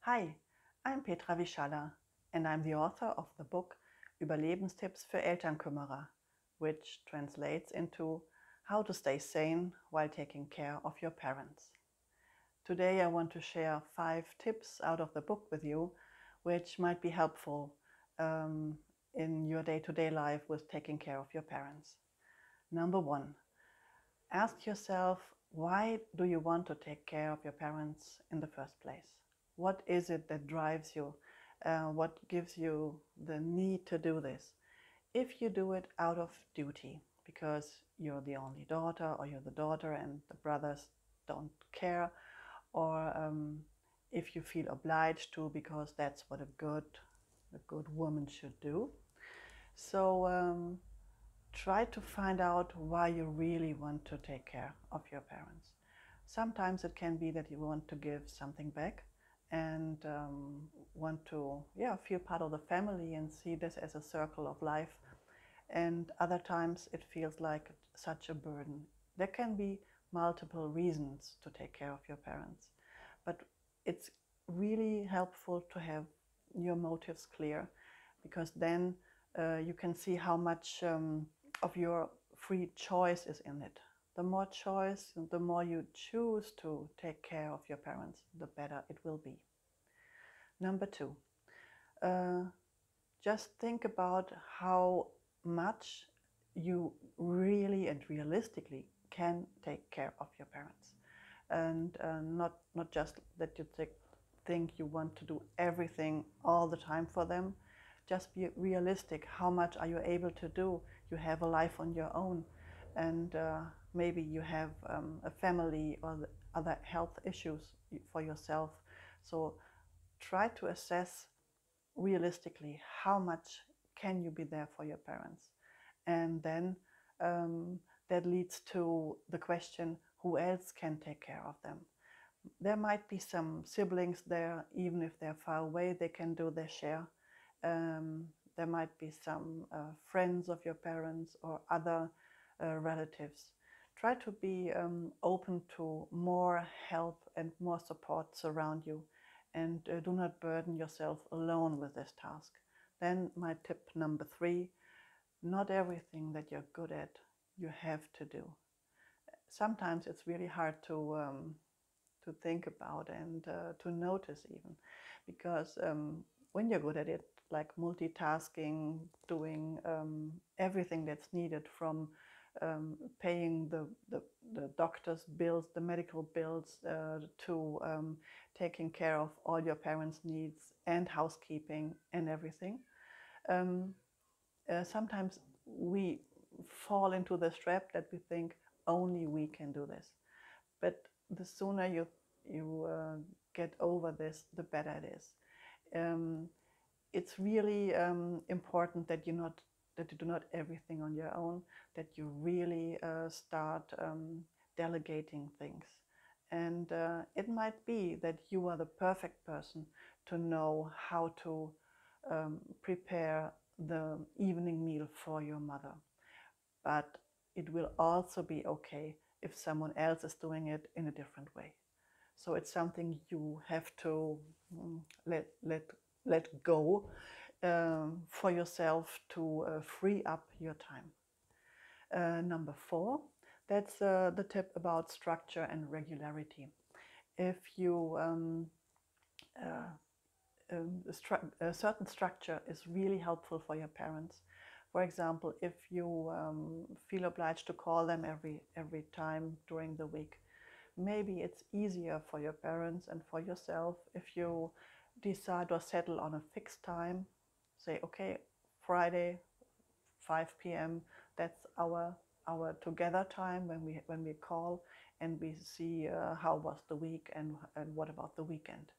Hi, I'm Petra Wieschalla and I'm the author of the book Überlebenstipps für Elternkümmerer, which translates into how to stay sane while taking care of your parents. Today I want to share 5 tips out of the book with you, which might be helpful in your day-to-day life with taking care of your parents. Number 1, ask yourself, why do you want to take care of your parents in the first place? What is it that drives you? What gives you the need to do this? If you do it out of duty, because you're the only daughter or you're the daughter and the brothers don't care, or if you feel obliged to because that's what a good woman should do. So try to find out why you really want to take care of your parents. Sometimes it can be that you want to give something back and want to feel part of the family and see this as a circle of life. And other times it feels like such a burden. There can be multiple reasons to take care of your parents, but it's really helpful to have your motives clear, because then you can see how much of your free choice is in it. The more choice, the more you choose to take care of your parents, the better it will be. Number 2, just think about how much you really and realistically can take care of your parents. And not just that you think you want to do everything all the time for them. Just be realistic. How much are you able to do? You have a life on your own, and maybe you have a family or other health issues for yourself. So try to assess realistically how much can you be there for your parents. And then that leads to the question, who else can take care of them? There might be some siblings there, even if they're far away, they can do their share. There might be some friends of your parents or other relatives. Try to be open to more help and more support around you, and do not burden yourself alone with this task. Then my tip number 3, not everything that you're good at you have to do. Sometimes it's really hard to think about and to notice even, because when you're good at it, like multitasking, doing everything that's needed, from paying the doctor's bills, the medical bills, to taking care of all your parents' needs and housekeeping and everything. Sometimes we fall into the trap that we think only we can do this. But the sooner you get over this, the better it is. It's really important that you do not everything on your own, that you really start delegating things. And it might be that you are the perfect person to know how to prepare the evening meal for your mother. But it will also be okay if someone else is doing it in a different way. So it's something you have to let go for yourself to free up your time. Number 4, that's the tip about structure and regularity. If you a certain structure is really helpful for your parents. For example, if you feel obliged to call them every time during the week, maybe it's easier for your parents and for yourself if you decide or settle on a fixed time. Say, okay, Friday, 5 p.m., that's our together time when we call and we see how was the week and what about the weekend.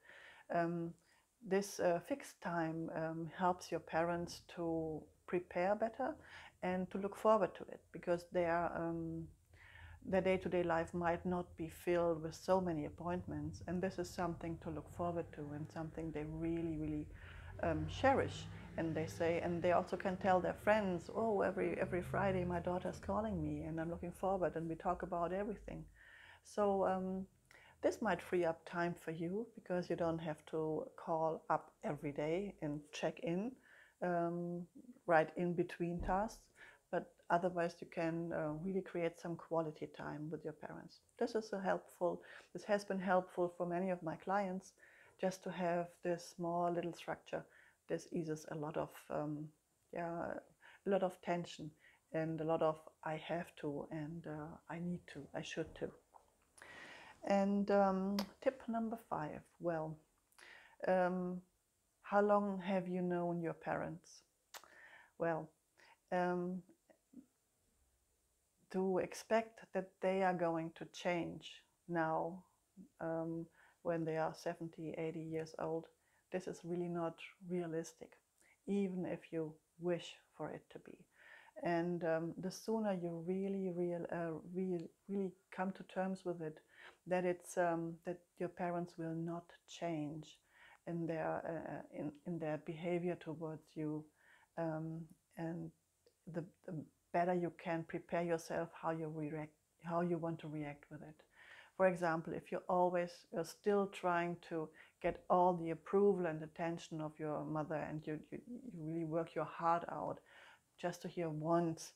This fixed time helps your parents to prepare better and to look forward to it, because their day-to-day life might not be filled with so many appointments, and this is something to look forward to and something they really cherish. And they say, and they also can tell their friends, oh, every Friday my daughter's calling me and I'm looking forward, and we talk about everything. So This might free up time for you because you don't have to call up every day and check in right in between tasks, but otherwise you can really create some quality time with your parents. This has been helpful for many of my clients, just to have this small little structure. This eases a lot of tension and a lot of I have to and I need to, I should to. And tip number 5, well, how long have you known your parents? Well, to expect that they are going to change now when they are 70, 80 years old, this is really not realistic, even if you wish for it to be. And the sooner you really come to terms with it, that that your parents will not change in their behavior towards you, and the better you can prepare yourself how you want to react with it. For example, if you're still trying to get all the approval and attention of your mother, and you really work your heart out just to hear once,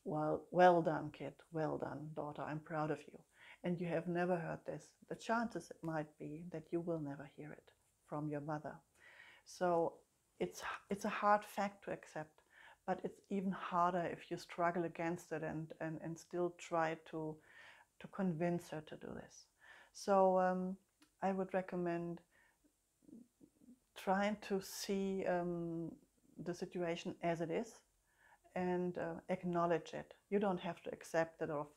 well done kid, well done daughter, I'm proud of you, and you have never heard this, the chances it might be that you will never hear it from your mother. So it's a hard fact to accept, but it's even harder if you struggle against it and still try to convince her to do this. So I would recommend trying to see the situation as it is and acknowledge it. You don't have to accept it, or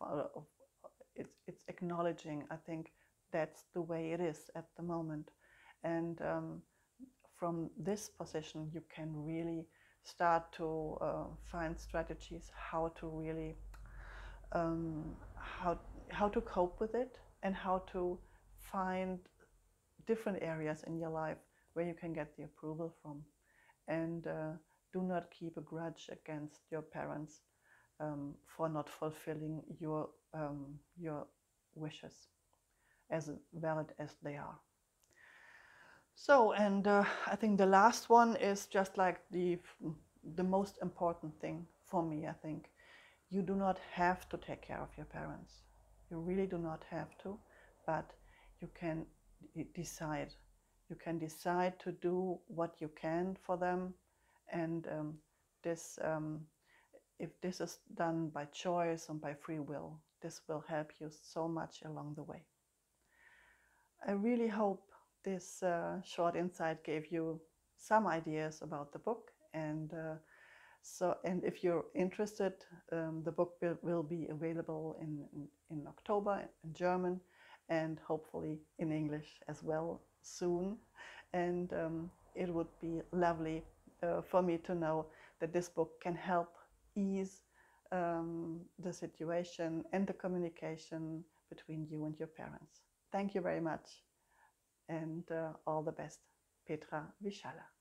it's acknowledging. I think that's the way it is at the moment. And from this position, you can really start to find strategies how to really how to cope with it, and how to find different areas in your life where you can get the approval from. And do not keep a grudge against your parents for not fulfilling your wishes, as valid as they are. So, and I think the last one is just like the most important thing for me. I think you do not have to take care of your parents. You really do not have to, but you can decide. You can decide to do what you can for them, and if this is done by choice and by free will, this will help you so much along the way. I really hope this short insight gave you some ideas about the book, and and if you're interested, the book will be available in October in German, and hopefully in English as well soon. And it would be lovely for me to know that this book can help ease the situation and the communication between you and your parents. Thank you very much, and all the best. Petra Wieschalla.